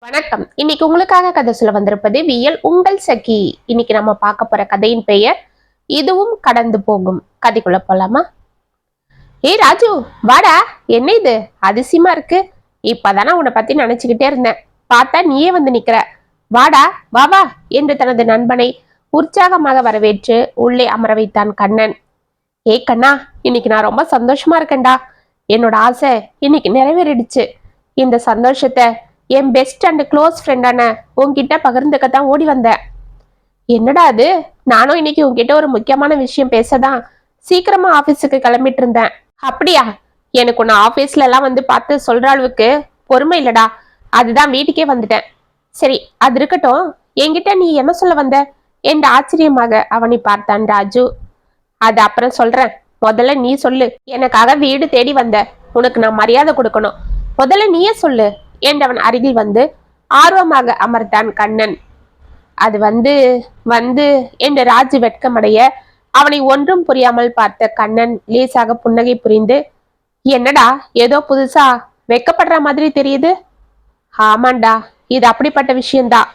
வணக்கம். இன்னைக்கு உங்களுக்காக கதை சொல்ல வந்திருப்பது வியல் உங்கள் சகி. இன்னைக்கு நம்ம பார்க்க போற கதையின் பெயர் இதுவும் கடந்து போகும். கதைக்குள்ள போலாமா? ஏய் ராஜு, வாடா. என்ன இது அதிசயமா இருக்கு? இப்பதானே உன்னை பத்தி நினைச்சுக்கிட்டே இருந்தேன். பார்த்தா நீயே வந்து நிக்கிற. வாடா, வா வா என்று தனது நண்பனை உற்சாகமாக வரவேற்று உள்ளே அமர வைத்தான் கண்ணன். ஏய் கண்ணா, இன்னைக்கு நான் ரொம்ப சந்தோஷமா இருக்கேன்டா. என்னோட ஆசை இன்னைக்கு நிறைவேறிடுச்சு. இந்த சந்தோஷத்தை என் பெஸ்ட் அண்ட் க்ளோஸ் ஃப்ரெண்டான உன்கிட்ட பகிர்ந்துக்கத்தான் ஓடி வந்தேன். என்னடா அது? நானும் இன்னைக்கு உன்கிட்ட ஒரு முக்கியமான விஷயம் பேசதான் சீக்கிரமா ஆபீஸுக்கு கிளம்பிட்டு இருந்தேன். அப்படியா? எனக்கு உன்னை ஆபீஸ்ல எல்லாம் வந்து பார்த்து சொல்ற அளவுக்கு பொறுமை இல்லடா. அதுதான் வீட்டுக்கே வந்துட்டேன். சரி, அது இருக்கட்டும். என்கிட்ட நீ என்ன சொல்ல வந்த என்று ஆச்சரியமாக அவனை பார்த்தான் ராஜு. அது அப்புறம் சொல்றேன். முதல்ல நீ சொல்லு. எனக்காக வீடு தேடி வந்த. உனக்கு நான் மரியாதை கொடுக்கணும். முதல்ல நீயே சொல்லு என்றவன் அருகில் வந்து ஆர்வமாக அமர்ந்தான் கண்ணன். அது வந்து வந்து என்று ராஜு வெட்கமடைய அவனை ஒன்றும் புரியாமல் பார்த்த கண்ணன் லேசாக புன்னகை புரிந்து, என்னடா ஏதோ புதுசா வெக்கப்படுற மாதிரி தெரியுது? ஆமாண்டா, இது அப்படிப்பட்ட விஷயம்தான்.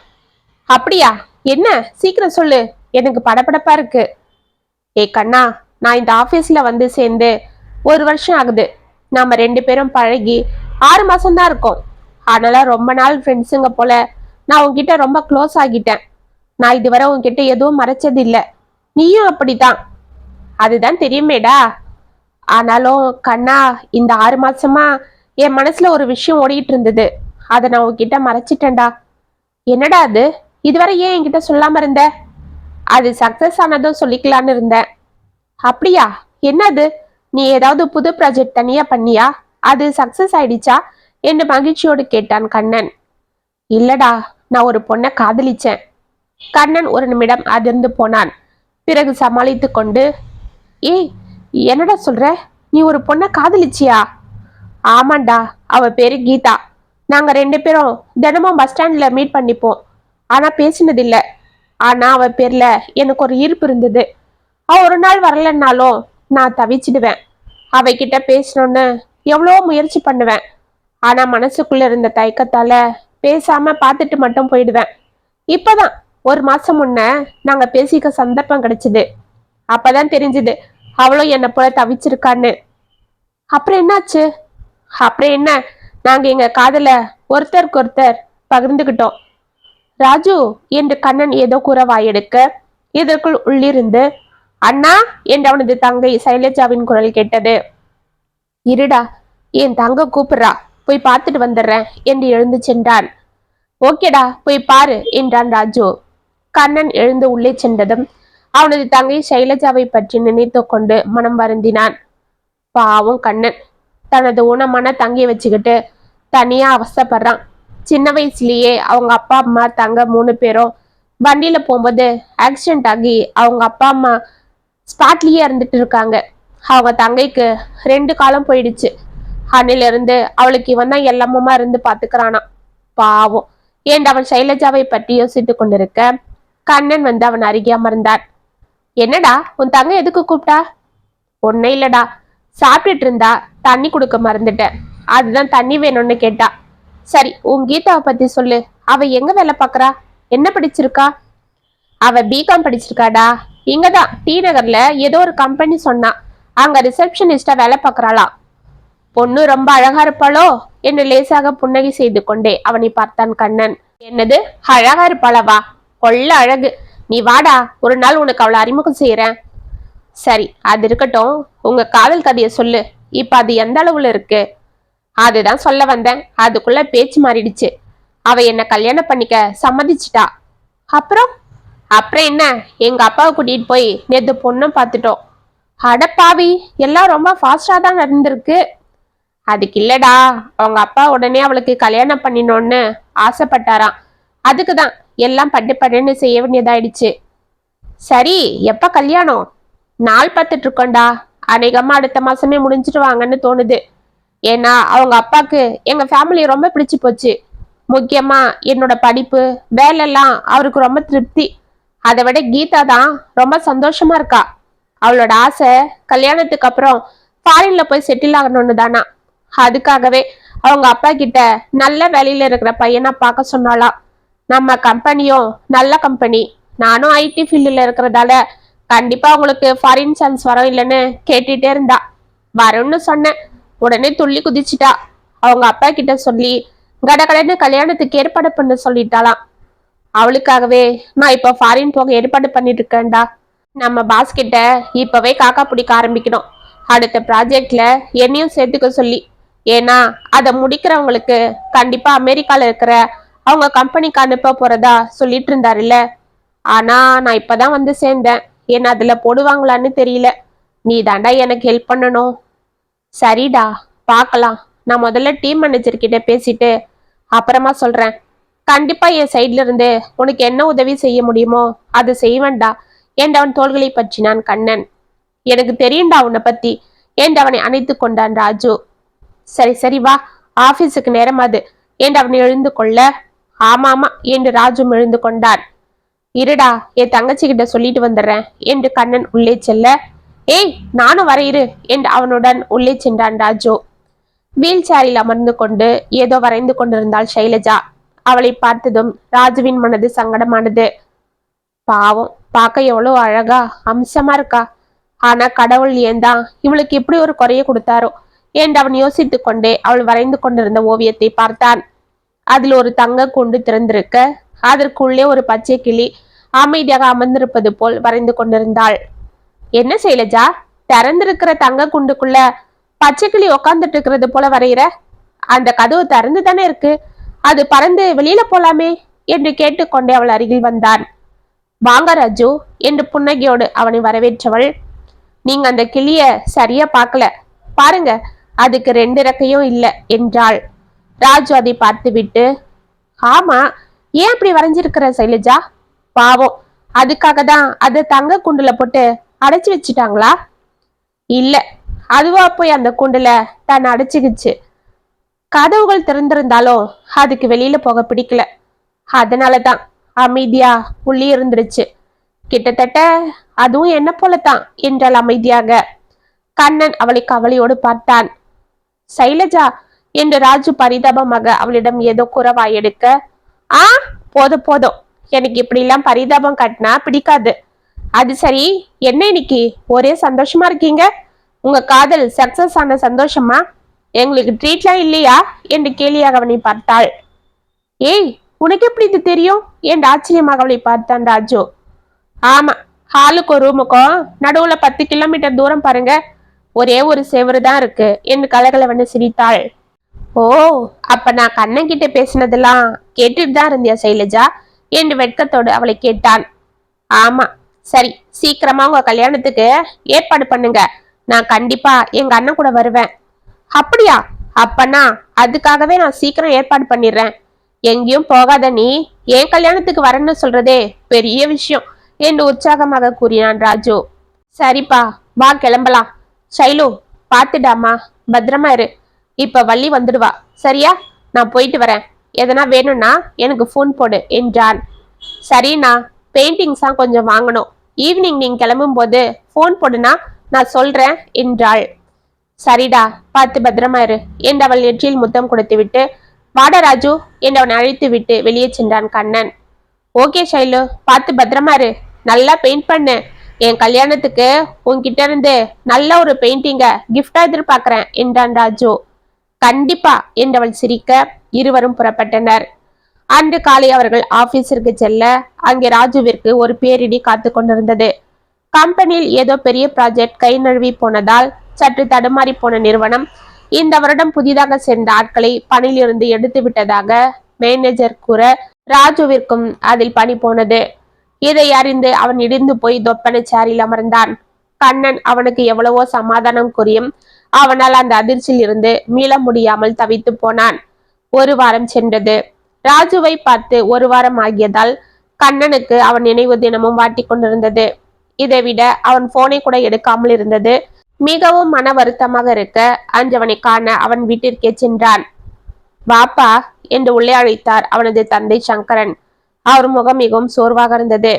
அப்படியா? என்ன? சீக்கிரம் சொல்லு, எனக்கு படபடப்பா இருக்கு. ஏ கண்ணா, நான் இந்த ஆபீஸ்ல வந்து சேர்ந்து 1 வருஷம் ஆகுது. நாம 2 பேரும் பழகி 6 மாசம்தான் இருக்கோம். அதனால ரொம்ப நாள் ஃப்ரெண்ட்ஸுங்க போல நான் உன்கிட்ட ரொம்ப க்ளோஸ் ஆகிட்டேன். நான் இதுவரை உன்கிட்ட எதுவும் மறைச்சது இல்லை. நீயும் அப்படித்தான். அதுதான் தெரியுமேடா. ஆனாலும் கண்ணா, இந்த 6 மாசமா என் மனசுல ஒரு விஷயம் ஓடிட்டு இருந்தது. அதை நான் உன்கிட்ட மறைச்சிட்டேன்டா. என்னடா அது? இதுவரை ஏன் என்கிட்ட சொல்லாம இருந்த? அது சக்சஸ் ஆனதும் சொல்லிக்கலான்னு இருந்தேன். அப்படியா? என்னது? நீ ஏதாவது புது ப்ராஜெக்ட் தனியா பண்ணியா? அது சக்சஸ் ஆயிடுச்சா என்று மகிழ்ச்சியோடு கேட்டான் கண்ணன். இல்லடா, நான் ஒரு பொண்ணை காதலிச்சேன். கண்ணன் ஒரு நிமிடம் அதிர்ந்து போனான். பிறகு சமாளித்து கொண்டு, ஏய், என்னடா சொல்ற? நீ ஒரு பொண்ணை காதலிச்சியா? ஆமாண்டா, அவ பேரு கீதா. நாங்க 2 பேரும் தினமும் பஸ் ஸ்டாண்ட்ல மீட் பண்ணிப்போம். ஆனா பேசினதில்லை. ஆனா அவ பேர்ல எனக்கு ஒரு ஈர்ப்பு இருந்தது. அவ ஒரு நாள் வரலன்னாலும் நான் தவிச்சிடுவேன். அவகிட்ட பேசணும்னு எவ்வளோ முயற்சி பண்ணுவேன். ஆனா மனசுக்குள்ள இருந்த தயக்கத்தால பேசாம பார்த்துட்டு மட்டும் போயிடுவேன். இப்பதான் 1 மாசம் முன்ன நாங்க பேசிக்க சந்தர்ப்பம் கிடைச்சது. அப்பதான் தெரிஞ்சது அவளும் என்னை போல தவிச்சிருக்கான்னு. அப்புறம் என்னாச்சு? அப்புறம் என்ன, நாங்க எங்க காதல ஒருத்தருக்கு ஒருத்தர் பகிர்ந்துகிட்டோம். ராஜு என்று கண்ணன் ஏதோ கூற வாயெடுக்க இதற்குள் உள்ளிருந்து அண்ணா என்று அவனது தங்கை சைலஜாவின் குரல் கேட்டது. இருடா, என் தங்க கூப்பிடுறா, போய் பார்த்துட்டு வந்துடுறேன் என்று எழுந்து சென்றான். ஓகேடா, போய் பாரு என்றான் ராஜு. கண்ணன் எழுந்து உள்ளே சென்றதும் அவனது தங்கை சைலஜாவை பற்றி நினைத்து கொண்டு மனம் வருந்தினான். பாவம் கண்ணன், தனது ஊனமான தங்கியை வச்சுக்கிட்டு தனியா அவஸ்தப்படுறான். சின்ன வயசுலயே அவங்க அப்பா அம்மா தங்க 3 பேரும் வண்டியில போகும்போது ஆக்சிடென்ட் ஆகி அவங்க அப்பா அம்மா ஸ்பாட்லயே இருந்துட்டு இருக்காங்க. அவங்க தங்கைக்கு 2 காலம் போயிடுச்சு. அண்ணில இருந்து அவளுக்கு இவன் தான் எல்லாமுமா இருந்து பாத்துக்கிறானா. பாவம் என்று அவன் சைலஜாவை பற்றி யோசித்து கொண்டிருக்க கண்ணன் வந்து அவன் அருகே அமர்ந்தான். என்னடா, உன் தங்க எதுக்கு கூப்பிட்டா? ஒன்னே இல்லடா, சாப்பிட்டுட்டு இருந்தா தண்ணி கொடுக்க மறந்துட்டேன். அதுதான் தண்ணி வேணும்னு கேட்டா. சரி, உன் கீதாவை பத்தி சொல்லு. அவ எங்க வேலை பாக்குறா? என்ன படிச்சிருக்கா? அவ பிகாம் படிச்சிருக்காடா. இங்கதான் டி நகர்ல ஏதோ ஒரு கம்பெனி சொன்னா. அங்க ரிசப்ஷனிஸ்டா வேலை பாக்குறாளா. பொண்ணு ரொம்ப அழகா இருப்பாளோ என்று லேசாக புன்னகை செய்து கொண்டே அவனை பார்த்தான் கண்ணன். என்னது, அழகா இருப்பாளவா? கொள்ள அழகு. நீ வாடா, ஒரு நாள் உனக்கு அவளை அறிமுகம் செய்யறேன். சரி, அது இருக்கட்டும். உங்க காதல் கதைய சொல்லு. இப்ப அது எந்த அளவுல இருக்கு? அதுதான் சொல்ல வந்தேன். அதுக்குள்ள பேச்சு மாறிடுச்சு. அவ என்ன கல்யாணம் பண்ணிக்க சம்மதிச்சிட்டா. அப்புறம் அப்புறம் என்ன, எங்க அப்பாவை கூட்டிட்டு போய் நேத்து பொண்ணும் பார்த்துட்டோம். அடப்பாவி, எல்லாம் ரொம்ப ஃபாஸ்டா தான் நடந்திருக்கு. அதுக்கு இல்லடா, அவங்க அப்பா உடனே அவளுக்கு கல்யாணம் பண்ணினோன்னு ஆசைப்பட்டாராம். அதுக்குதான் எல்லாம் பட்டு பட்டுன்னு செய்ய வேண்டியதாயிடுச்சு. சரி, எப்ப கல்யாணம்? நாள் பார்த்துட்டு இருக்கோண்டா. அநேகமா அடுத்த மாசமே முடிஞ்சிடுவாங்கன்னு தோணுது. ஏன்னா அவங்க அப்பாக்கு எங்க ஃபேமிலி ரொம்ப பிடிச்சு போச்சு. முக்கியமா என்னோட படிப்பு வேலையெல்லாம் அவருக்கு ரொம்ப திருப்தி. அதை விட கீதா தான் ரொம்ப சந்தோஷமா இருக்கா. அவளோட ஆசை கல்யாணத்துக்கு அப்புறம் ஃபாரின்ல போய் செட்டில் ஆகணும்னு தானா. அதுக்காகவே அவங்க அப்பா கிட்ட நல்ல வேலையில இருக்கிற பையனா பார்க்க சொன்னாலாம். நம்ம கம்பெனியும் நல்ல கம்பெனி, நானும் ஐடி ஃபீல்டில் இருக்கிறதால கண்டிப்பா உங்களுக்கு ஃபாரின் சான்ஸ் வரும் இல்லைன்னு கேட்டுட்டே இருந்தா. வரும்னு சொன்னேன். உடனே துள்ளி குதிச்சிட்டா. அவங்க அப்பா கிட்ட சொல்லி கடகடன்னு கல்யாணத்துக்கு ஏற்பாடு பண்ண சொல்லிட்டாலாம். அவளுக்காகவே நான் இப்ப ஃபாரின் போக ஏற்பாடு பண்ணிட்டு இருக்கேன்டா. நம்ம பாஸ் கிட்ட இப்பவே காக்கா பிடிக்க ஆரம்பிக்கணும், அடுத்த ப்ராஜெக்ட்ல என்னையும் சேர்த்துக்க சொல்லி. ஏன்னா அதை முடிக்கிறவங்களுக்கு கண்டிப்பா அமெரிக்கால இருக்கிற அவங்க கம்பெனிக்கு அனுப்ப போறதா சொல்லிட்டு இருந்தாருல்ல. ஆனா நான் இப்பதான் வந்து சேர்ந்தேன், என்ன அதுல போடுவாங்களான்னு தெரியல. நீ தாண்டா எனக்கு ஹெல்ப் பண்ணணும். சரிடா, பார்க்கலாம். நான் முதல்ல டீம் மேனேஜர் கிட்ட பேசிட்டு அப்புறமா சொல்றேன். கண்டிப்பா என் சைட்ல இருந்து உனக்கு என்ன உதவி செய்ய முடியுமோ அது செய்வேன்டா என்று அவன் தோள்களை பற்றினான் கண்ணன். எனக்கு தெரியும்டா உன்னை பத்தி என்று அவனை அணைத்து கொண்டான் ராஜு. சரி சரி வா, ஆபீஸுக்கு நேரம் அது என்று அவன் எழுந்து கொள்ள. ஆமா ஆமா என்று ராஜும் எழுந்து கொண்டான். இருடா, என் தங்கச்சி கிட்ட சொல்லிட்டு வந்துடுறேன் என்று கண்ணன் உள்ளே செல்ல, ஏய் நானும் வர இரு என்று அவனுடன் உள்ளே சென்றான் ராஜு. வீல் சேரில் அமர்ந்து கொண்டு ஏதோ வரைந்து கொண்டிருந்தாள் சைலஜா. அவளை பார்த்ததும் ராஜுவின் மனது சங்கடமானது. பாவம், பார்க்க எவ்வளவு அழகா அம்சமா இருக்கா. ஆனா கடவுள் ஏன்தான் இவளுக்கு இப்படி ஒரு குறைய கொடுத்தாரோ என்று அவன் யோசித்துக் கொண்டே அவள் வரைந்து கொண்டிருந்த ஓவியத்தை பார்த்தான். அதில் ஒரு தங்க கூண்டு திறந்திருக்க, அதற்குள்ளே ஒரு பச்சை கிளி அமைதியாக அமர்ந்திருப்பது போல் வரைந்து கொண்டிருந்தாள். என்ன சைலஜா, திறந்திருக்கிற தங்க குண்டுக்குள்ள பச்சை கிளி உக்காந்துட்டு இருக்கிறது போல வரைகிற? அந்த கதவு திறந்து தானே இருக்கு, அது பறந்து வெளியில போலாமே என்று கேட்டுக்கொண்டே அவள் அருகில் வந்தான். வாங்க ராஜு என்று புன்னகையோடு அவனை வரவேற்றவள், நீங்க அந்த கிளிய சரியா பார்க்கல, பாருங்க அதுக்கு 2 இறக்கையும் இல்லை என்றாள். ராஜு அதை பார்த்து விட்டு, ஆமா, ஏன் அப்படி வரைஞ்சிருக்கிற சைலஜா? பாவம், அதுக்காக தான் அதை தங்க குண்டுல போட்டு அடைச்சு வச்சுட்டாங்களா? இல்ல, அதுவா போய் அந்த குண்டுல தான் அடைச்சுக்கிச்சு. கதவுகள் திறந்திருந்தாலும் அதுக்கு வெளியில போக பிடிக்கல, அதனாலதான் அமைதியா உள்ளே இருந்துருச்சு. கிட்டத்தட்ட அதுவும் என்ன போலத்தான் என்றாள் அமைதியாக. கண்ணன் அவளை கவலையோடு பார்த்தான். சைலஜா என்று ராஜு பரிதாபமாக அவளிடம் ஏதோ குறவாய் எடுக்க, போதும் போதும், எனக்கு இப்படி எல்லாம் பரிதாபம் காட்டினா பிடிக்காது. அது சரி, என்ன இன்னைக்கு ஒரே சந்தோஷமா இருக்கீங்க? உங்க காதல் சக்சஸ் ஆன சந்தோஷமா? எங்களுக்கு ட்ரீட்லாம் இல்லையா என்று கேலியாக அவனை பார்த்தாள். ஏய், உனக்கு எப்படி இது தெரியும் என்று ஆச்சரியமாக அவளை பார்த்தான் ராஜு. ஆமா, ஹாலுக்கும் ரூமுக்கும் நடுவுல 10 கிலோமீட்டர் தூரம் பாருங்க, ஒரே ஒரு சேவரு தான் இருக்கு என்று கலகலவன்னு சிரித்தாள். ஓ, அப்ப நான் கண்ணன் கிட்ட பேசினதெல்லாம் கேட்டுட்டு தான் இருந்தியா சைலஜா என்று வெட்கத்தோடு அவளை கேட்டான். ஆமா, சரி, சீக்கிரமா உங்க கல்யாணத்துக்கு ஏற்பாடு பண்ணுங்க, நான் கண்டிப்பா எங்க அண்ணன் கூட வருவேன். அப்படியா? அப்பனா அதுக்காகவே நான் சீக்கிரம் ஏற்பாடு பண்ணிடுறேன். எங்கேயும் போகாத நீ என் கல்யாணத்துக்கு வரேன்னு சொல்றதே பெரிய விஷயம் என்று உற்சாகமாக கூறினான் ராஜு. சரிப்பா, வா கிளம்பலாம். ஷைலு, பாத்துடாமா, பத்திரமா இரு. இப்ப வள்ளி வந்துடுவா, சரியா? நான் போயிட்டு வரேன், எதனா வேணும்னா எனக்கு ஃபோன் போடு என்றான். சரிண்ணா, பெயிண்டிங்ஸா கொஞ்சம் வாங்கணும், ஈவினிங் நீங்க கிளம்பும் போது ஃபோன் போடுனா நான் சொல்றேன் என்றாள். சரிடா, பார்த்து பத்திரமா இரு என்று அவள் நெற்றியில் முத்தம் கொடுத்து விட்டு, வாட ராஜு என்று அவனை அழைத்து விட்டு வெளியே சென்றான் கண்ணன். ஓகே ஷைலு, பார்த்து பத்திரமா இரு, நல்லா பெயிண்ட் பண்ணு. என் கல்யாணத்துக்கு உன்கிட்ட இருந்து நல்ல ஒரு பெயிண்டிங்க கிஃப்டா எதிர்பார்க்கிறேன் என்றான் ராஜு. கண்டிப்பா என்றவள் சிரிக்க இருவரும் புறப்பட்டனர். அன்று காலை அவர்கள் ஆபீஸிற்கு செல்ல அங்கே ராஜுவிற்கு ஒரு பேரிடி காத்து கொண்டிருந்தது. கம்பெனியில் ஏதோ பெரிய ப்ராஜெக்ட் கை நழுவி போனதால் சற்று தடுமாறி போன நிறுவனம் இந்த வருடம் புதிதாக சேர்ந்த ஆட்களை பணியிலிருந்து எடுத்து விட்டதாக மேனேஜர் கூற ராஜுவிற்கும் அதில் பணி போனது. இதை அறிந்து அவன் இடிந்து போய் தொப்பனை சேரில் அமர்ந்தான். கண்ணன் அவனுக்கு எவ்வளவோ சமாதானம் கூறியும் அவனால் அந்த அதிர்ச்சியில் இருந்து மீள முடியாமல் தவித்து போனான். 1 வாரம் சென்றது. ராஜுவை பார்த்து 1 வாரம் ஆகியதால் கண்ணனுக்கு அவன் நினைவு தினமும் வாட்டி கொண்டிருந்தது. இதைவிட அவன் போனை கூட எடுக்காமல் இருந்தது மிகவும் மன வருத்தமாக இருக்க அன்றவனை காண அவன் வீட்டிற்கே சென்றான். வாப்பா என்று உள்ளே அழைத்தார் அவனது தந்தை சங்கரன். அவர் முகம் மிகவும் சோர்வாக இருந்தது.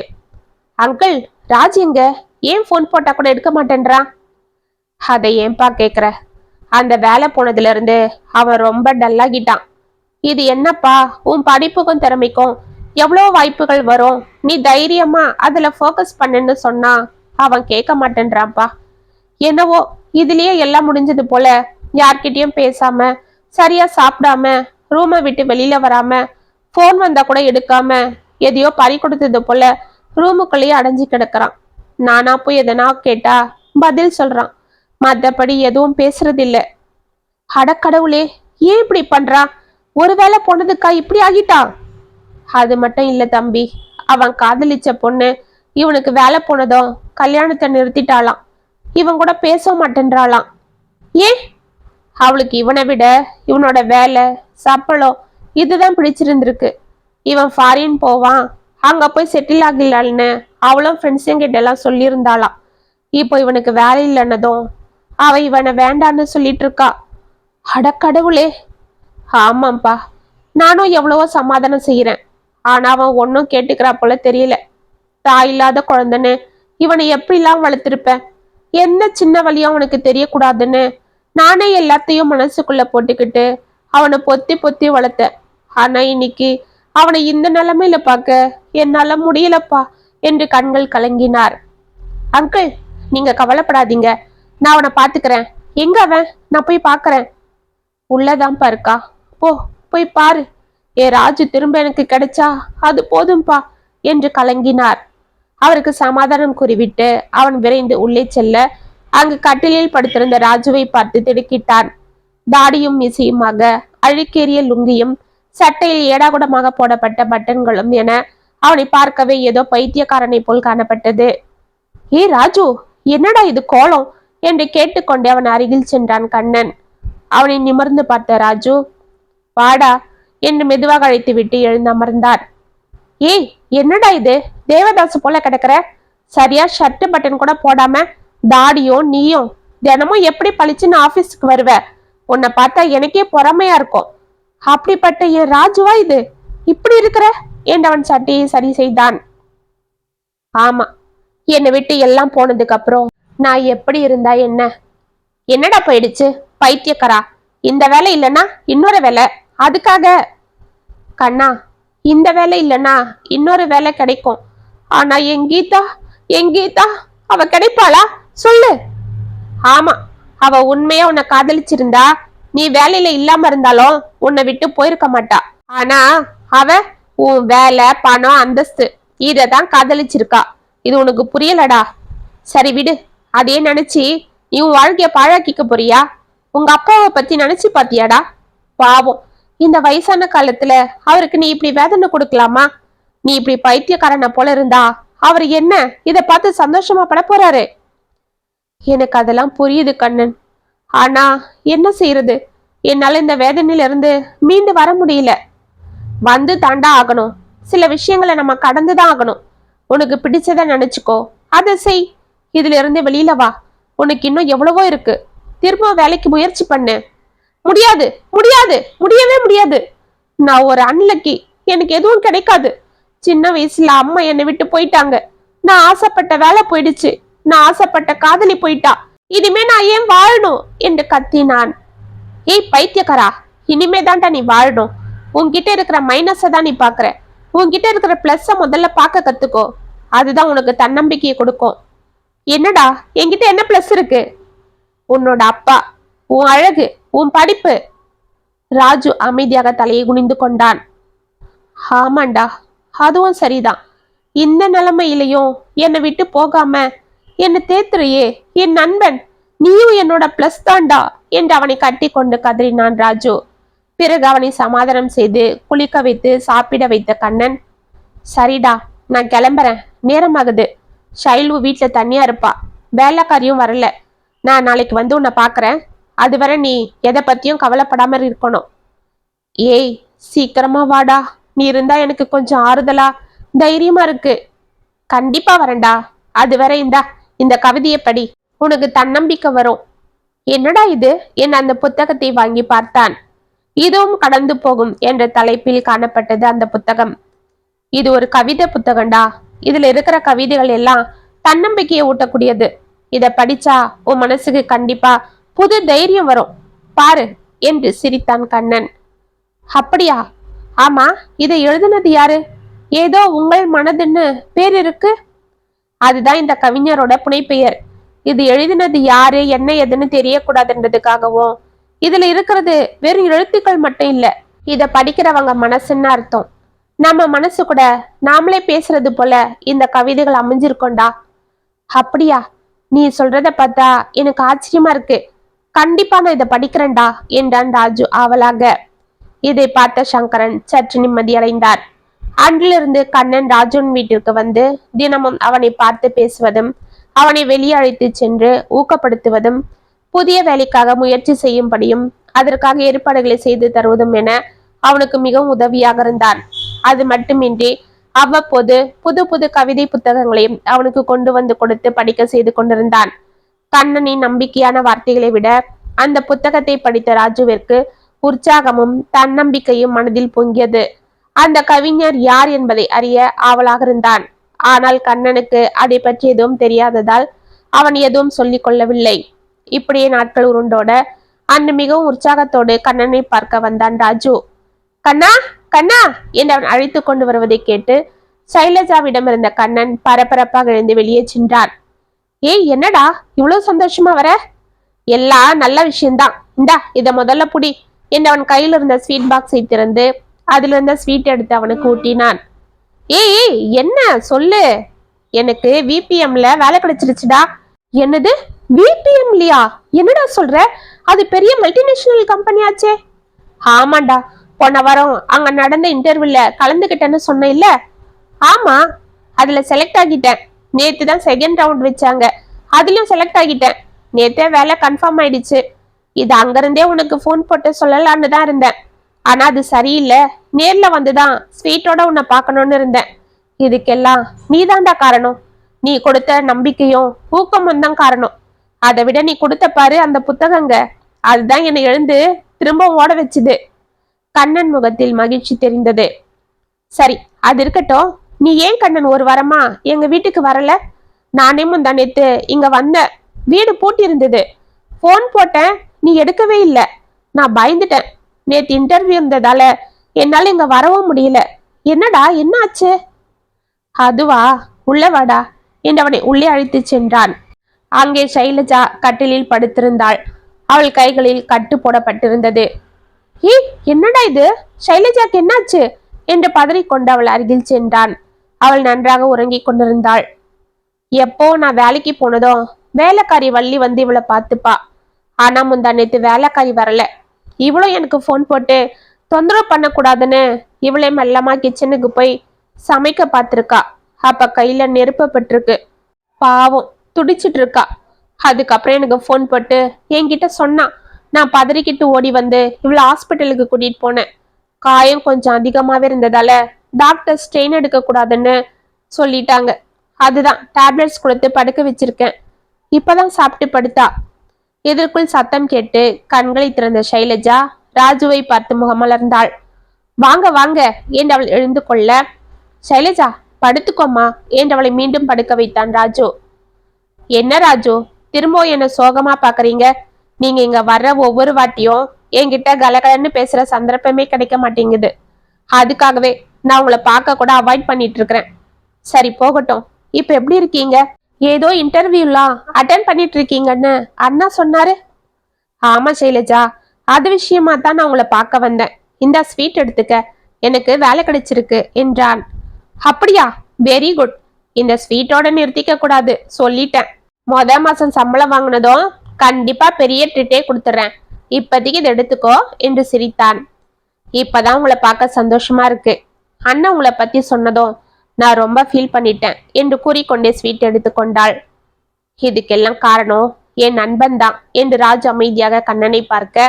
அங்கிள், ராஜ் எங்க? ஏன் போன் போட்டா கூட எடுக்க மாட்டேன்றான்? அதை ஏன்பா கேக்குற? அந்த வேலை போனதுல இருந்து அவன் ரொம்ப டல்லாகிட்டான். இது என்னப்பா, உன் படிப்புக்கும் திறமைக்கும் எவ்வளோ வாய்ப்புகள் வரும், நீ தைரியமா அதுல ஃபோக்கஸ் பண்ணுன்னு சொன்னா அவன் கேட்க மாட்டேன்றான்ப்பா. என்னவோ இதுலயே எல்லாம் முடிஞ்சது போல, யார்கிட்டயும் பேசாம, சரியா சாப்பிடாம, ரூமை விட்டு வெளியில வராம, போன் வந்தா கூட எடுக்காம, எதையோ பறி கொடுத்தது போல ரூமுக்குள்ளேயே அடைஞ்சு கிடக்குறான். நானா போய் எதனா கேட்டா பதில் சொல்றான், மத்தபடி எதுவும் பேசுறது இல்ல. அடக்கடவுளே, ஏன் இப்படி பண்றான்? ஒருவேளை போனதுக்கா இப்படி ஆகிட்டான்? அது மட்டும் இல்ல தம்பி, அவன் காதலிச்ச பொண்ணு இவனுக்கு வேலை போனதும் கல்யாணத்தை நிறுத்திட்டாளாம். இவன் கூட பேச மாட்டேன்றாளாம். ஏன்? அவளுக்கு இவனை விட இவனோட வேலை, சம்பளம் இதுதான் பிடிச்சிருந்திருக்கு. இவன் ஃபாரின் போவான், அங்க போய் செட்டில் ஆகலான்னு அவளும் ஃப்ரெண்ட்ஸுங்கிட்ட எல்லாம் சொல்லியிருந்தாளாம். இப்போ இவனுக்கு வேலை இல்லைன்னதும் அவ இவனை வேண்டான்னு சொல்லிட்டு இருக்கா. அடக்கடவுளே. ஆமாப்பா, நானும் எவ்வளவோ சமாதானம் செய்யறேன். ஆனா அவன் ஒன்னும் கேட்டுக்கிறா போல தெரியல. தாய் இல்லாத குழந்தைன்னு இவனை எப்படிலாம் வளர்த்திருப்பேன். என்ன சின்ன வழியும் அவனுக்கு தெரியக்கூடாதுன்னு நானே எல்லாத்தையும் மனசுக்குள்ள போட்டுக்கிட்டு அவனை பொத்தி பொத்தி வளர்த்தேன். ஆனா இன்னைக்கு அவனை இந்த நிலைமையில பார்க்க என்னால முடியலப்பா என்று கண்கள் கலங்கினார். அங்கிள், நீங்க கவலைப்படாதீங்க, நான் அவனை பாத்துக்கிறேன். எங்க அவன்? நான் போய் பாக்குறேன். உள்ளதான்ப்பா இருக்கா, போ போய் பாரு. ராஜு திரும்ப எனக்கு கிடைச்சா அது போதும்பா என்று கலங்கினார். அவருக்கு சமாதானம் கூறிவிட்டு அவன் விரைந்து உள்ளே செல்ல, அங்கு கட்டிலில் படுத்திருந்த ராஜுவை பார்த்து திடுக்கிட்டான். தாடியும் மிசையுமாக, அழுக்கேறிய லுங்கியும் சட்டையில் ஏடாகுடமாக போடப்பட்ட பட்டன்களும் என அவனை பார்க்கவே ஏதோ பைத்தியக்காரனை போல் காணப்பட்டது. ராஜு, என்னடா இது கோலம் என்று கேட்டுக்கொண்டே அவன் அருகில் சென்றான் கண்ணன். அவனை நிமிர்ந்து பார்த்த ராஜு, வாடா என்று மெதுவாக அழைத்து விட்டு எழுந்தமர்ந்தார். என்னடா இது, தேவதாசு போல கிடக்குற? சரியா ஷர்ட் பட்டன் கூட போடாம தாடியும் நீயும் தினமும் எப்படி பழிச்சுன்னு ஆபீஸ்க்கு வருவ? உன்னை பார்த்தா எனக்கே பொறாமையா இருக்கும். அப்படிப்பட்ட என் ராஜுவா இது இப்படி இருக்கிற என்றவன் சட்டையை சரி செய்தான். ஆமா, என்னை விட்டு எல்லாம் போனதுக்கு அப்புறம் நான் எப்படி இருந்தா என்ன? என்னடா போயிடுச்சு பைத்தியக்காரா? இந்த வேலை இல்லைன்னா இன்னொரு வேலை, அதுக்காக? கண்ணா, இந்த வேலை இல்லைன்னா இன்னொரு வேலை கிடைக்கும். ஆனா எங்கீதா அவ கிடைப்பாளா சொல்லு? ஆமா, அவ உண்மையா உன்னை காதலிச்சிருந்தா நீ வேலையில இல்லாம இருந்தாலும் உன்னை விட்டு போயிருக்க மாட்டா. ஆனா அவ உன் வேலை, பணம், அந்தஸ்து இததான் காதலிச்சிருக்கா. இது உனக்கு புரியலடா. சரி விடு, அதே நினைச்சு நீ உன் வாழ்க்கைய பாழாக்கிக்க போறியா? உங்க அப்பாவை பத்தி நினைச்சு பாத்தியாடா? பாவம், இந்த வயசான காலத்துல அவருக்கு நீ இப்படி வேதனை கொடுக்கலாமா? நீ இப்படி பைத்தியக்காரனை போல இருந்தா அவர் என்ன இத பார்த்து சந்தோஷமா பட போறாரு? எனக்கு அதெல்லாம் புரியுது கண்ணன். ஆனா என்ன செய்யறது, என்னால இந்த வேதனையில இருந்து மீண்டு வர முடியல. வந்து தாண்டா ஆகணும். சில விஷயங்களை நம்ம கடந்துதான் ஆகணும். உனக்கு பிடிச்சத நினைச்சுக்கோ, அதை செய். இதுல இருந்து வெளியில வா. உனக்கு இன்னும் எவ்வளவோ இருக்கு. திரும்ப வேலைக்கு முயற்சி பண்ணு. முடியாது முடியாது, முடியவே முடியாது. நான் ஒரு அன்லக்கி, எனக்கு எதுவும் கிடைக்காது. சின்ன வயசுல அம்மா என்னை விட்டு போயிட்டாங்க. நான் ஆசைப்பட்ட வேலை போயிடுச்சு. நான் ஆசைப்பட்ட காதலி போயிட்டா. இனிமே நான் ஏன் வாழணும் என்று கத்தினான். பைத்தியக்காரா, இனிமே தான்டா நீ வாழணும். உன்கிட்ட இருக்கிற மைனஸை தான் நீ பாக்குற. உன்கிட்ட இருக்கிற பிளஸ் முதல்ல பார்க்க கத்துக்கோ. அதுதான் உனக்கு தன்னம்பிக்கையை கொடுக்கும். என்னடா என்கிட்ட என்ன பிளஸ் இருக்கு? உன்னோட அப்பா, உன் அழகு, உன் படிப்பு. ராஜு அமைதியாக தலையை குனிந்து கொண்டான். ஆமாண்டா, அதுவும் சரிதான். இந்த நிலைமையிலையும் என்னை விட்டு போகாம என்னை தேத்துறியே என் நண்பன், நீயும் என்னோட பிளஸ் தான்டா என்று அவனை கட்டி கொண்டு கதறினான் ராஜு. பிறகு அவனை சமாதானம் செய்து குளிக்க வைத்து சாப்பிட வைத்த கண்ணன், சரிடா நான் கிளம்புறேன், நேரமாகுது. ஷைலு வீட்டுல தனியா இருப்பா, வேலைக்காரியும் வரல. நான் நாளைக்கு வந்து உன்னை பாக்குறேன். அதுவரை நீ எதை பத்தியும் கவலைப்படாம இருக்கணும். சீக்கிரமா வாடா, நீ இருந்தா எனக்கு கொஞ்சம் ஆறுதலா தைரியமா இருக்கு. கண்டிப்பா வரேன்டா. அதுவரை இந்த கவிதையை படி, உனக்கு தன்னம்பிக்கை வரும். என்னடா இது என் அந்த புத்தகத்தை வாங்கி பார்த்தான். இதுவும் கடந்து போகும் என்ற தலைப்பில் காணப்பட்டது அந்த புத்தகம். இது ஒரு கவிதை புத்தகம்டா. இதுல இருக்கிற கவிதைகள் எல்லாம் தன்னம்பிக்கையை ஊட்டக்கூடியது. இத படிச்சா உன் மனசுக்கு கண்டிப்பா புது தைரியம் வரும் பாரு என்று சிரித்தான் கண்ணன். அப்படியா? ஆமா, இதை எழுதுனது யாரு? ஏதோ உங்கள் மனதுன்னு பேர் இருக்கு. அதுதான் இந்த கவிஞரோட புனைப்பெயர். இது எழுதினது யாரு என்ன எதுன்னு தெரியக்கூடாதுன்றதுக்காகவும் இதுல இருக்கிறது வெறும் எழுத்துக்கள் மட்டும் இல்ல, இத படிக்கிறவங்க மனசுன்னு அர்த்தம். நம்ம மனசு கூட நாமளே பேசுறது போல இந்த கவிதைகள் அமைஞ்சிருக்கோண்டா. அப்படியா? நீ சொல்றத பார்த்தா எனக்கு ஆச்சரியமா இருக்கு. கண்டிப்பா நான் இதை படிக்கிறேன்டா என்றான் ராஜு ஆவலாக. இதை பார்த்த சங்கரன் சற்று நிம்மதியடைந்தார். அன்றிலிருந்து கண்ணன் ராஜுவின் வீட்டிற்கு வந்து தினமும் அவனை பார்த்து பேசுவதும் அவனை வெளியே அழைத்து சென்று ஊக்கப்படுத்துவதும் புதிய வேலைக்காக முயற்சி செய்யும்படியும் அதற்காக ஏற்பாடுகளை செய்து தருவதும் என அவனுக்கு மிகவும் உதவியாக இருந்தான். அது மட்டுமின்றி அவ்வப்போது புது புது கவிதை புத்தகங்களையும் அவனுக்கு கொண்டு வந்து கொடுத்து படிக்க செய்து கொண்டிருந்தான். கண்ணனின் நம்பிக்கையான வார்த்தைகளை விட அந்த புத்தகத்தை படித்த ராஜுவிற்கு உற்சாகமும் தன்னம்பிக்கையும் மனதில் பொங்கியது. அந்த கவிஞர் யார் என்பதை அறிய ஆவலாக இருந்தான். ஆனால் கண்ணனுக்கு அதை பற்றி எதுவும் தெரியாததால் அவன் எதுவும் சொல்லிக் கொள்ளவில்லை. இப்படியே நாட்கள் உருண்டோட அன்று மிகவும் உற்சாகத்தோடு கண்ணனை பார்க்க வந்தான் ராஜு. கண்ணா கண்ணா என்று அவன் அழைத்து கொண்டு வருவதை கேட்டு சைலஜாவிடம் இருந்த கண்ணன் பரபரப்பாக எழுந்து வெளியே சென்றான். ஏய், என்னடா இவ்வளவு சந்தோஷமா வர? எல்லாம் நல்ல விஷயம்தான், இந்தா இத முதல்ல புடி என்று அவன் கையில் இருந்த ஸ்வீட் பாக்ஸை திறந்து அதுல இருந்த ஸ்வீட் எடுத்து அவனுக்கு ஊட்டினான். ஏய் என்ன சொல்லு? எனக்கு விபிஎம்ல வேலை கிடைச்சிருச்சுடா. என்னது விபிஎம்லயா? என்னடா சொல்ற? அது பெரிய மல்டிநேஷனல் கம்பெனி ஆச்சே. ஆமாண்டா, போன வாரம் அங்க நடந்த இன்டர்வியூல கலந்துகிட்டேன்னு சொன்ன இல்ல? ஆமா, அதுல செலக்ட் ஆகிட்டேன். நேத்து தான் செகண்ட் ரவுண்ட் வச்சாங்க, அதுலயும் செலக்ட் ஆகிட்டேன். நேத்தே வேலை கன்ஃபார்ம் ஆயிடுச்சு. இது அங்கிருந்தே உனக்கு போன் போட்டு சொல்லலான்னு தான் இருந்தேன். ஆனா அது சரியில்லை, நேர்ல வந்துதான் ஸ்வீட்டோட உன்னை பார்க்கணும்னு இருந்தேன். இதுக்கெல்லாம் நீதான்டா காரணம். நீ கொடுத்த நம்பிக்கையும் ஊக்கமும் தான் காரணம். அதை விட நீ கொடுத்த பாரு அந்த புத்தகங்க, அதுதான் என்னை எழுந்து திரும்ப ஓட வச்சுது. கண்ணன் முகத்தில் மகிழ்ச்சி தெரிந்தது. சரி, அது இருக்கட்டும். நீ ஏன் கண்ணன் ஒரு வாரமா எங்க வீட்டுக்கு வரல? நானே முந்தா நேத்து இங்க வந்த, வீடு பூட்டி இருந்தது. போன் போட்டேன், நீ எடுக்கவே இல்லை. நான் பயந்துட்டேன். நேத்து இன்டர்வியூ இருந்ததால என்னால இங்க வரவும் முடியல. என்னடா என்ன ஆச்சு? அதுவா, உள்ள வாடா என்று அவனை உள்ளே அழைத்து சென்றான். அங்கே சைலஜா கட்டிலில் படுத்திருந்தாள். அவள் கைகளில் கட்டு போடப்பட்டிருந்தது. ஏய், என்னடா இது? சைலஜாக்கு என்னாச்சு என்று பதறிக்கொண்டு அவள் அருகில் சென்றான். அவள் நன்றாக உறங்கிக் கொண்டிருந்தாள். எப்போ நான் வேலைக்கு போனதும் வேலைக்காரி வள்ளி வந்து இவளை பார்த்துப்பா. ஆனா முந்தா நேத்து வேலைக்காரி வரல. இவளும் எனக்கு போன் போட்டு தொந்தரவு பண்ணக்கூடாதுன்னு இவளே மெல்லமா கிச்சனுக்கு போய் சமைக்க பார்த்திருக்கா. அப்ப கையில நெருப்பப்பட்டிருக்கு. பாவம் துடிச்சிட்டு இருக்கா. அதுக்கப்புறம் எனக்கு போன் போட்டு என்கிட்ட சொன்னா. நான் பதறிக்கிட்டு ஓடி வந்து இவளை ஹாஸ்பிட்டலுக்கு கூட்டிட்டு போனேன். காயம் கொஞ்சம் அதிகமாவே இருந்ததால டாக்டர் ஸ்ட்ரெயின் எடுக்க கூடாதுன்னு சொல்லிட்டாங்க. அதுதான் டேப்லெட்ஸ் கொடுத்து படுக்க வச்சிருக்கேன். இப்பதான் சாப்பிட்டு படுத்தா. இதற்குள் சத்தம் கேட்டு கண்களை திறந்த சைலஜா ராஜுவை பார்த்து முகமலர்ந்தாள். வாங்க வாங்க என்று அவள் எழுந்து கொள்ள, சைலஜா படுத்துக்கோமா என்று அவளை மீண்டும் படுக்க வைத்தான் ராஜு. என்ன ராஜு, திரும்ப என்ன சோகமா பாக்குறீங்க? நீங்க இங்க வர்ற ஒவ்வொரு வாட்டியும் என்கிட்ட கலகலன்னு பேசுற சந்தர்ப்பமே கிடைக்க மாட்டேங்குது. அதுக்காகவே நான் உங்களை பார்க்க கூட அவாய்ட் பண்ணிட்டு இருக்கிறேன். சரி போகட்டும், இப்ப எப்படி இருக்கீங்க? ஏதோ இன்டர்வியூலாம் அட்டென்ட் பண்ணிட்டு இருக்கீங்கன்னு அண்ணா சொன்னாரு. ஆமா சைலஜா, அது விஷயமா தான் நான் உங்களை பார்க்க வந்தேன். இந்த ஸ்வீட் எடுத்துக்க, எனக்கு வேலை கிடைச்சிருக்கு என்றான். அப்படியா? Very good. இந்த ஸ்வீட்டோட நிறுத்திக்க கூடாது, சொல்லிட்டேன். மாசம் சம்பளம் வாங்கினதும் கண்டிப்பா பெரிய ட்ரீட்டே கொடுத்துட்றேன். இப்போதைக்கு இதை எடுத்துக்கோ என்று சிரித்தான். இப்பதான் உங்களை பார்க்க சந்தோஷமா இருக்கு. அண்ணன் உங்களை பத்தி சொன்னதும் நான் ரொம்ப ஃபீல் பண்ணிட்டேன் என்று கூறிக்கொண்டே ஸ்வீட் எடுத்துக்கொண்டாள். இதுக்கெல்லாம் காரணம் என் நண்பன் தான் என்று ராஜ் அமைதியாக கண்ணனை பார்க்க,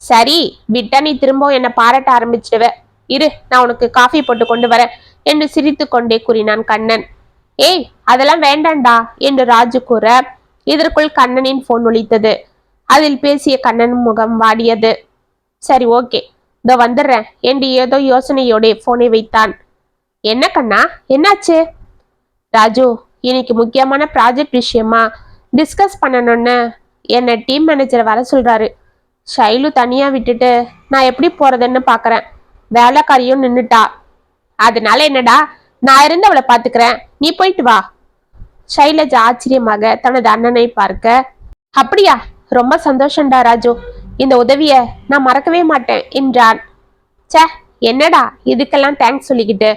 சரி விட்டா நீ திரும்ப என்னை பாராட்ட ஆரம்பிச்சிடுவ. இரு, நான் உனக்கு காஃபி போட்டு கொண்டு வரேன் என்று சிரித்து கொண்டே கூறினான் கண்ணன். ஏய், அதெல்லாம் வேண்டாண்டா என்று ராஜு கூற, இதற்குள் கண்ணனின் போன் ஒலித்தது. அதில் பேசிய கண்ணன் முகம் வாடியது. சரி ஓகே, இதோ வந்துடுறேன் என்று ஏதோ யோசனையோட போனை வைத்தான். என்ன கண்ணா, என்னாச்சு? ராஜு, இன்னைக்கு முக்கியமான ப்ராஜெக்ட் விஷயமா டிஸ்கஸ் பண்ணணும்னு என்னை டீம் மேனேஜரை வர சொல்றாரு. ஷைலு தனியா விட்டுட்டு நான் எப்படி போறதுன்னு பாக்குறேன். வேலைக்காரியும் நின்னுட்டா. அதனால என்னடா, நான் இருந்து அவளை பாத்துக்கிறேன், நீ போயிட்டு வா. ஷைலஜா ஆச்சரியமாக தனது அண்ணனை பார்க்க, அப்படியா, ரொம்ப சந்தோஷம்டா ராஜு, இந்த உதவிய நான் மறக்கவே மாட்டேன் என்றான். சே, என்னடா இதுக்கெல்லாம் தேங்க்ஸ் சொல்லிக்கிட்டு,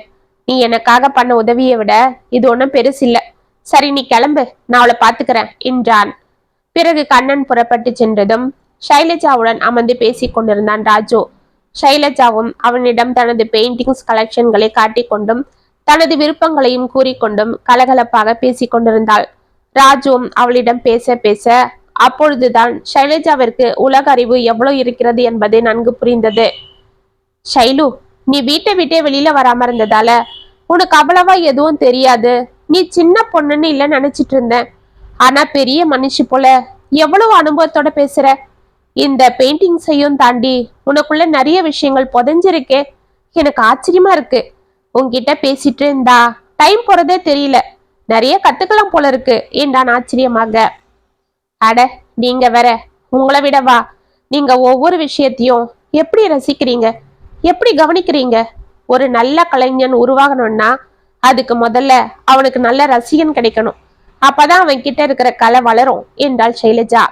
நீ எனக்காக பண்ண உதவியை விட இது ஒன்றும் பெருசு இல்ல. சரி நீ கிளம்பு, நான் அவளை பாத்துக்கிறேன் என்றான். பிறகு கண்ணன் புறப்பட்டு சென்றதும் ஷைலஜாவுடன் அமர்ந்து பேசிக் கொண்டிருந்தான் ராஜு. ஷைலஜாவும் அவனிடம் தனது பெயிண்டிங்ஸ் கலெக்ஷன்களை காட்டிக்கொண்டும் தனது விருப்பங்களையும் கூறிக்கொண்டும் கலகலப்பாக பேசிக் கொண்டிருந்தாள். ராஜுவும் அவளிடம் பேச பேச அப்பொழுதுதான் ஷைலஜாவிற்கு உலக அறிவு எவ்வளவு இருக்கிறது என்பது நன்கு புரிந்தது. ஷைலு, நீ வீட்டை விட்டே வெளியில வராம இருந்ததால உனக்கு அவ்வளவா எதுவும் தெரியாது. நீ சின்ன பொண்ணுன்னு இல்ல நினைச்சிட்டு இருந்தேன். ஆனா பெரிய மனுஷி போல எவ்வளவு அனுபவத்தோட பேசுற. இந்த பெயிண்டிங்ஸையும் தாண்டி உனக்குள்ள நிறைய விஷயங்கள் புதைஞ்சிருக்கே. எனக்கு ஆச்சரியமா இருக்கு. உன்கிட்ட பேசிட்டு இருந்தா டைம் போறதே தெரியல. நிறைய கத்துக்கலாம் போல இருக்கு என்றான் ஆச்சரியமாக. அட, நீங்க வேற, உங்களை விடவா நீங்க ஒவ்வொரு விஷயத்தையும் எப்படி ரசிக்கிறீங்க, எப்படி கவனிக்கிறீங்க. ஒரு நல்ல கலைஞன் உருவாகணும்னா அதுக்கு முதல்ல அவனுக்கு நல்ல ரசிகன் கிடைக்கணும். அப்பதான் அவன் கிட்ட இருக்கிற கலை வளரும் என்றாள் ஷைலஜா.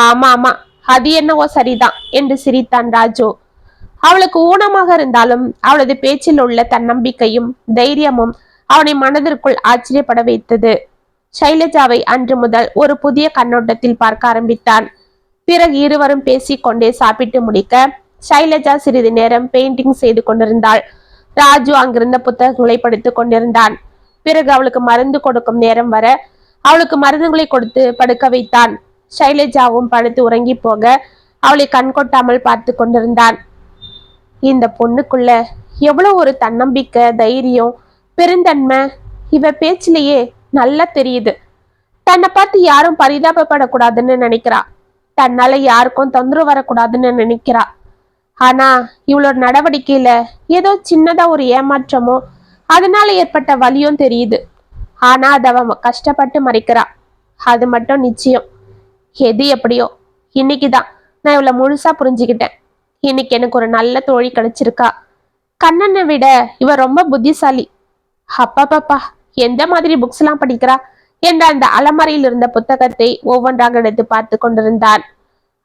ஆமா ஆமா, அது என்னவோ சரிதான் என்று சிரித்தான் ராஜு. அவளுக்கு ஊனமாக இருந்தாலும் அவளது பேச்சில் உள்ள தன்னம்பிக்கையும் தைரியமும் அவனை மனதிற்குள் ஆச்சரியப்பட வைத்தது. ஷைலஜாவை அன்று முதல் ஒரு புதிய கண்ணோட்டத்தில் பார்க்க ஆரம்பித்தான். பிறகு இருவரும் பேசிக்கொண்டே சாப்பிட்டு முடிக்க ஷைலஜா சிறிது நேரம் பெயிண்டிங் செய்து கொண்டிருந்தாள். ராஜு அங்கிருந்த புத்தகங்களை படித்துக் கொண்டிருந்தான். பிறகு அவளுக்கு மருந்து கொடுக்கும் நேரம் வர அவளுக்கு மருந்துகளை கொடுத்து படுக்க வைத்தான். ஷைலஜாவும் படுத்து உறங்கி போக அவளை கண்கொட்டாமல் பார்த்து கொண்டிருந்தான். இந்த பொண்ணுக்குள்ள எவ்வளவு ஒரு தன்னம்பிக்கை, தைரியம், பெருந்தன்மை இவ பேச்சிலேயே நல்லா தெரியுது. தன்னை பார்த்து யாரும் பரிதாபப்படக்கூடாதுன்னு நினைக்கிறா. தன்னால யாருக்கும் தொந்தரவு வரக்கூடாதுன்னு நினைக்கிறா. ஆனா இவளோட நடவடிக்கையில ஏதோ சின்னதா ஒரு ஏமாற்றமோ அதனால ஏற்பட்ட வலியும் தெரியுது. ஆனா அதை அவன் கஷ்டப்பட்டு மறைக்கிறா. அது மட்டும் நிச்சயம். எது எப்படியோ இன்னைக்குதான் நான் இவளை முழுசா புரிஞ்சுக்கிட்டேன். இன்னைக்கு எனக்கு ஒரு நல்ல தோழி கிடைச்சிருக்கா. கண்ணனை விட இவ ரொம்ப புத்திசாலி. அப்பாப்பாப்பா, எந்த மாதிரி புக்ஸ் எல்லாம் படிக்கிறா என்ற அந்த அலமாரியில் இருந்த புத்தகத்தை ஒவ்வொன்றாக எடுத்து பார்த்து கொண்டிருந்தான்.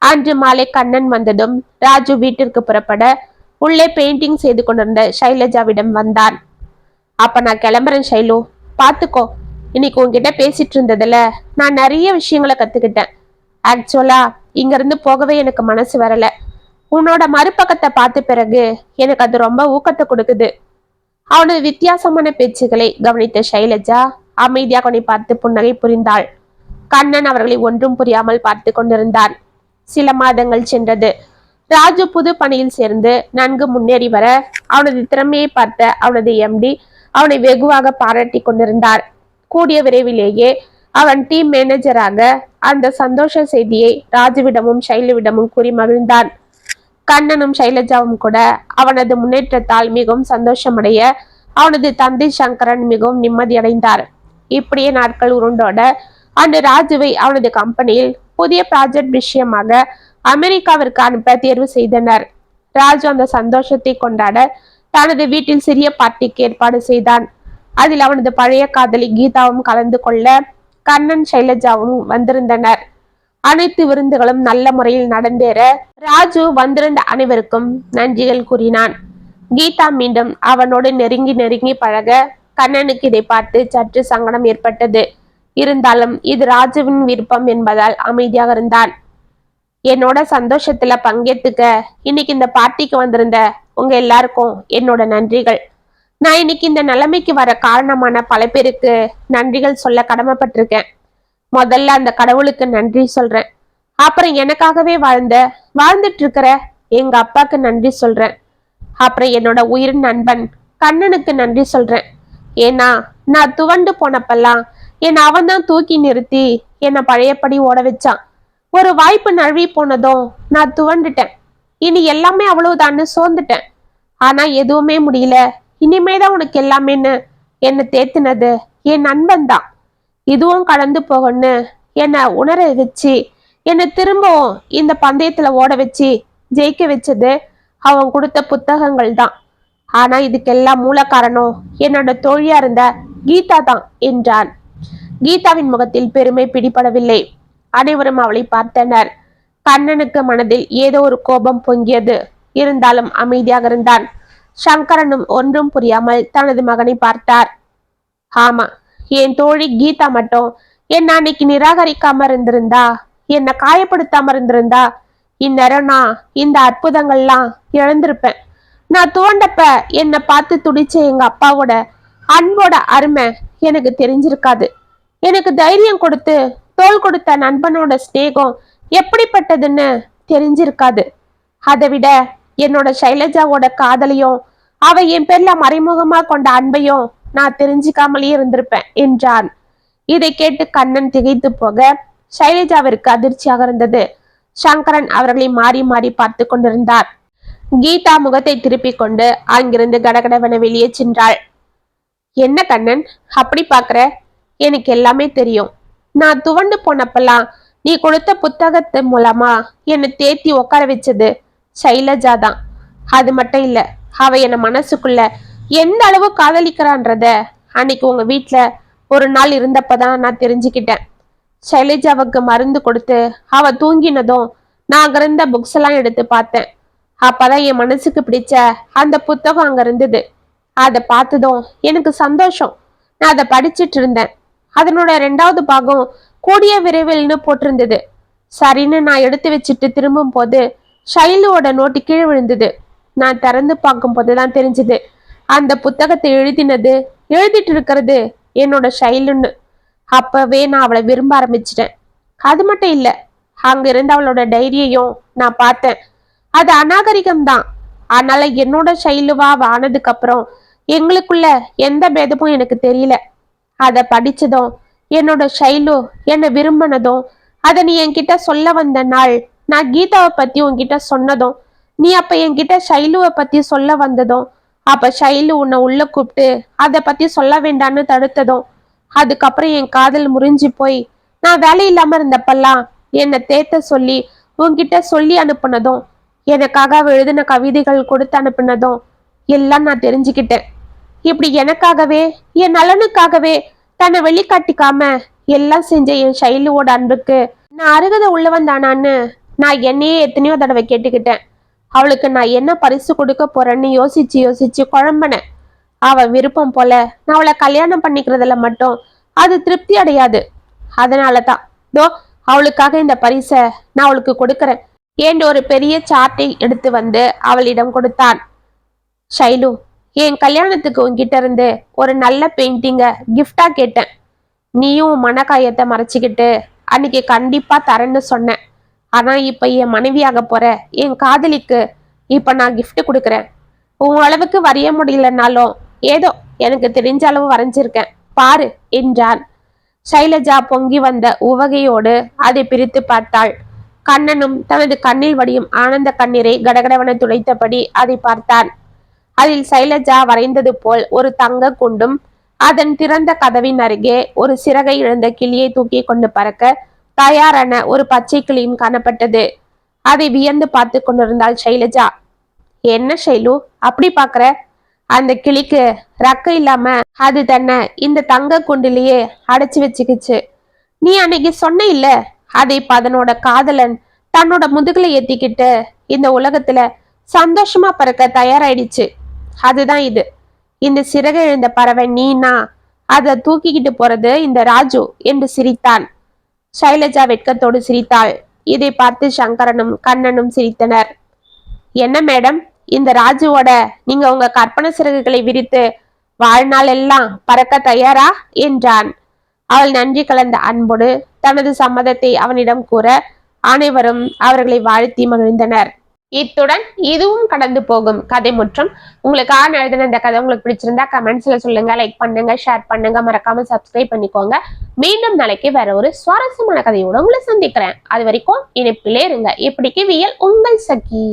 அன்று மாலை கண்ணன் வந்ததும் ராஜு வீட்டிற்கு புறப்பட உள்ளே பெயிண்டிங் செய்து கொண்டிருந்த ஷைலஜாவிடம் வந்தான். அப்ப நான் கிளம்புறேன் ஷைலு, பாத்துக்கோ. இன்னைக்கு உன்கிட்ட பேசிட்டு இருந்ததுல நான் நிறைய விஷயங்களை கத்துக்கிட்டேன். ஆக்சுவலா இங்க இருந்து போகவே எனக்கு மனசு வரல. உன்னோட மறுபக்கத்தை பார்த்த பிறகு எனக்கு அது ரொம்ப ஊக்கத்தை கொடுக்குது. அவனது வித்தியாசமான பேச்சுகளை கவனித்த ஷைலஜா அமைதியாக அவனை பார்த்து புன்னகை புரிந்தாள். கண்ணன் அவர்களை ஒன்றும் புரியாமல் பார்த்து கொண்டிருந்தான். சில மாதங்கள் சென்றது. ராஜு புது பணியில் சேர்ந்து நன்கு முன்னேறி வர அவனது திறமையை பார்த்த அவனது எம்டி அவனை வெகுவாக பாராட்டி கொண்டிருந்தார். கூடிய விரைவிலேயே அவன் டீம் மேனேஜராக அந்த சந்தோஷ செய்தியை ராஜுவிடமும் ஷைலுவிடமும் கூறி மகிழ்ந்தான். கண்ணனும் ஷைலஜாவும் கூட அவனது முன்னேற்றத்தால் மிகவும் சந்தோஷமடைய அவனது தந்தை சங்கரன் மிகவும் நிம்மதியடைந்தார். இப்படியே நாட்கள் உருண்டோட அன்று ராஜுவை அவனது கம்பெனியில் புதிய ப்ராஜெக்ட் விஷயமாக அமெரிக்காவிற்கு அனுப்ப தேர்வு செய்தனர். ராஜு அந்த சந்தோஷத்தை கொண்டாட தனது வீட்டில் சிறிய பார்ட்டிக்கு ஏற்பாடு செய்தான். அதில் அவனது பழைய காதலி கீதாவும் கலந்து கொள்ள கண்ணன் ஷைலஜாவும் வந்திருந்தனர். அனைத்து விருந்துகளும் நல்ல முறையில் நடந்தேற ராஜு வந்திருந்த அனைவருக்கும் நன்றிகள் கூறினான். கீதா மீண்டும் அவனோடு நெருங்கி நெருங்கி பழக கண்ணனுக்கு இதை பார்த்து சற்று சங்கடம் ஏற்பட்டது. இருந்தாலும் இது ராஜுவின் விருப்பம் என்பதால் அமைதியாக இருந்தான். என்னோட சந்தோஷத்துல பங்கேற்றுக்க இன்னைக்கு இந்த பார்ட்டிக்கு வந்திருந்த உங்க எல்லாருக்கும் என்னோட நன்றிகள். நான் இன்னைக்கு இந்த நிலைமைக்கு வர காரணமான பல பேருக்கு நன்றிகள் சொல்ல கடமைப்பட்டிருக்கேன். முதல்ல அந்த கடவுளுக்கு நன்றி சொல்றேன். அப்புறம் எனக்காகவே வாழ்ந்துட்டு இருக்கிற எங்க அப்பாக்கு நன்றி சொல்றேன். அப்புறம் என்னோட உயிர் நண்பன் கண்ணனுக்கு நன்றி சொல்றேன். ஏன்னா நான் துவண்டு போனப்பெல்லாம் என்னை அவன் தான் தூக்கி நிறுத்தி என்னை பழையபடி ஓட வச்சான். ஒரு வாய்ப்பு நழுவி போனதும் நான் துவண்டுட்டேன். இனி எல்லாமே அவ்வளவுதான்னு சோர்ந்துட்டேன். ஆனா எதுவுமே முடியல, இனிமேதான் உனக்கு எல்லாமேன்னு என்னை தேத்துனது என் நண்பன் தான். இதுவும் கடந்து போகணும்னு என்னை உணர வச்சு என்னை திரும்பவும் இந்த பந்தயத்துல ஓட வச்சு ஜெயிக்க வச்சது அவன் கொடுத்த புத்தகங்கள் தான். ஆனா இதுக்கெல்லாம் மூல காரணம் என்னோட தோழியா இருந்த கீதா தான் என்றான். கீதாவின் முகத்தில் பெருமை பிடிபடவில்லை. அனைவரும் அவளை பார்த்தனர். கண்ணனுக்கு மனதில் ஏதோ ஒரு கோபம் பொங்கியது. இருந்தாலும் அமைதியாக இருந்தான். சங்கரனும் ஒன்றும் புரியாமல் தனது மகனை பார்த்தார். ஆமா, என் தோழி கீதா மட்டும் என்ன அன்னைக்கு நிராகரிக்காம இருந்திருந்தா, என்னை காயப்படுத்தாம இருந்திருந்தா, இந்நேரம் நான் இந்த அற்புதங்கள்லாம் இழந்திருப்பேன். நான் தோண்டப்ப என்னை பார்த்து துடிச்ச எங்க அப்பாவோட அன்போட அருமை எனக்கு தெரிஞ்சிருக்காது. எனக்கு தைரியம் கொடுத்து தோள் கொடுத்த நண்பனோட ஸ்நேகம் எப்படிப்பட்டதுன்னு தெரிஞ்சிருக்காது. அதை விட என்னோட சைலஜாவோட காதலையும் அவ என் பேர்ல மறைமுகமா கொண்ட அன்பையும் நான் தெரிஞ்சுக்காமலே இருந்திருப்பேன் என்றான். இதை கேட்டு கண்ணன் திகைத்து போக சைலஜாவிற்கு அதிர்ச்சியாக இருந்தது. சங்கரன் அவர்களை மாறி மாறி பார்த்து கொண்டிருந்தார். கீதா முகத்தை திருப்பிக் கொண்டு அங்கிருந்து கடகடவென வெளியே சென்றாள். என்ன கண்ணன் அப்படி பாக்குற? எனக்கு எல்லாமே தெரியும். நான் துவண்டு போனப்பெல்லாம் நீ கொடுத்த புத்தகத்து மூலமா என்னை தேத்தி உட்கார வச்சது சைலஜா தான். அது மட்டும் இல்ல, அவ என்ன மனசுக்குள்ள எந்த அளவு காதலிக்கிறான்றத அன்னைக்கு உங்க வீட்டுல ஒரு நாள் இருந்தப்பதான் நான் தெரிஞ்சுக்கிட்டேன். சைலஜாவுக்கு மருந்து கொடுத்து அவ தூங்கினதும் நான் அங்க இருந்த புக்ஸ் எல்லாம் எடுத்து பார்த்தேன். அப்பதான் என் மனசுக்கு பிடிச்ச அந்த புத்தகம் அங்க இருந்தது. அதை பார்த்ததும் எனக்கு சந்தோஷம். நான் அதை படிச்சுட்டு இருந்தேன். அதனோட 2வது பாகம் கூடிய விரைவில்னு போட்டிருந்தது. சரின்னு நான் எடுத்து வச்சுட்டு திரும்பும் போது ஷைலுவோட நோட்டு கீழே விழுந்தது. நான் திறந்து பார்க்கும் போதுதான் தெரிஞ்சது அந்த புத்தகத்தை எழுதிட்டு இருக்கிறது என்னோட ஷைலுன்னு. அப்பவே நான் அவளை விரும்ப ஆரம்பிச்சிட்டேன். அது மட்டும் இல்ல, அங்க இருந்த அவளோட டைரியையும் நான் பார்த்தேன். அது அநாகரிகம்தான். அதனால என்னோட ஷைலுவா ஆனதுக்கு அப்புறம் எங்களுக்குள்ள எந்த பேதமும் எனக்கு தெரியல. அதை படிச்சதும் என்னோட ஷைலு என்னை விரும்பினதும், அதை நீ என்கிட்ட சொல்ல வந்த நாள் நான் கீதாவை பத்தி உன்கிட்ட சொன்னதும், நீ அப்ப என்கிட்ட ஷைலுவை பத்தி சொல்ல வந்ததும், அப்ப ஷைலு உன்னை உள்ள கூப்பிட்டு அதை பத்தி சொல்ல வேண்டான்னு தடுத்ததும், அதுக்கப்புறம் என் காதல் முறிஞ்சு போய் நான் வேலை இல்லாம இருந்தப்பெல்லாம் என்னை தேத்த சொல்லி உன்கிட்ட சொல்லி அனுப்புனதும், எனக்காக எழுதின கவிதைகள் கொடுத்து அனுப்புனதும் எல்லாம் நான் தெரிஞ்சுக்கிட்டேன். இப்படி எனக்காகவே என் நலனுக்காகவே தன்னை வெளிக்காட்டிக்காம எல்லாம் செஞ்ச என் ஷைலுவோட அன்புக்கு நான் அருகதை உள்ளவன் தானான்னு நான் என்னையே எத்தனையோ தடவை கேட்டுக்கிட்டேன். அவளுக்கு நான் என்ன பரிசு கொடுக்க போறேன்னு யோசிச்சு குழம்பனேன். அவ விருப்பம் போல நான் அவளை கல்யாணம் பண்ணிக்கிறதுல மட்டும் அது திருப்தி அடையாது. அதனாலதான் அவளுக்காக இந்த பரிசை நான் அவளுக்கு கொடுக்கறேன் என்று ஒரு பெரிய சார்ட்டை எடுத்து வந்து அவளிடம் கொடுத்தான். ஷைலு, என் கல்யாணத்துக்கு உன்கிட்ட இருந்து ஒரு நல்ல பெயிண்டிங்க கிஃப்டா கேட்டேன். நீயும் மனக்காயத்தை மறைச்சிக்கிட்டு அன்னைக்கு கண்டிப்பா தரேன்னு சொன்னேன். ஆனா இப்ப என் மனைவியாக போற என் காதலிக்கு இப்ப நான் கிஃப்ட் கொடுக்குறேன். உன் அளவுக்கு வரைய முடியலன்னாலும் ஏதோ எனக்கு தெரிஞ்ச அளவு வரைஞ்சிருக்கேன் பாரு என்றான். சைலஜா பொங்கி வந்த உவகையோடு அதை பிரித்து பார்த்தாள். கண்ணனும் தனது கண்ணில் வடியும் ஆனந்த கண்ணீரை கடகடவன துளைத்தபடி அதை பார்த்தான். அதில் சைலஜா வரைந்தது போல் ஒரு தங்க குண்டும், அதன் திறந்த கதவின் அருகே ஒரு சிறகை இழந்த கிளியை தூக்கி கொண்டு பறக்க தயாரான ஒரு பச்சை கிளியும் காணப்பட்டது. அதை வியந்து பார்த்து கொண்டிருந்தாள் சைலஜா. என்ன ஷைலு அப்படி பாக்குற? அந்த கிளிக்கு ரக்க இல்லாம அது தன்னை இந்த தங்க குண்டிலேயே அடைச்சு வச்சுக்கிச்சு. நீ அன்னைக்கு சொன்ன இல்ல, அதை இப்ப அதனோட காதலன் தன்னோட முதுகுல ஏத்திக்கிட்டு இந்த உலகத்துல சந்தோஷமா பறக்க தயாராயிடுச்சு. அதுதான் இது. இந்த சிறகை எழுந்த பறவை நீனா, அதை தூக்கிக்கிட்டு போறது இந்த ராஜு என்று சிரித்தான். சைலஜா வெட்கத்தோடு சிரித்தாள். இதை பார்த்து சங்கரனும் கண்ணனும் சிரித்தனர். என்ன மேடம், இந்த ராஜுவோட நீங்க உங்க கற்பனை சிறகுகளை விரித்து வாழ்நாள் எல்லாம் பறக்க தயாரா என்றான். அவள் நன்றி கலந்த அன்போடு தனது சம்மதத்தை அவனிடம் கூற அனைவரும் அவர்களை வாழ்த்தி மகிழ்ந்தனர். இத்துடன் இதுவும் கடந்து போகும் கதை முற்றும். உங்களுக்காக எழுதின இந்த கதை உங்களுக்கு பிடிச்சிருந்தா கமெண்ட்ஸ்ல சொல்லுங்க, லைக் பண்ணுங்க, ஷேர் பண்ணுங்க, மறக்காம சப்ஸ்கிரைப் பண்ணிக்கோங்க. மீண்டும் நாளைக்கு வேற ஒரு சுவாரஸ்யமான கதையோட உங்களை சந்திக்கிறேன். அது வரைக்கும் இணைப்பிலே இருங்க. இப்படிக்கு வியல் உங்கள் சகி.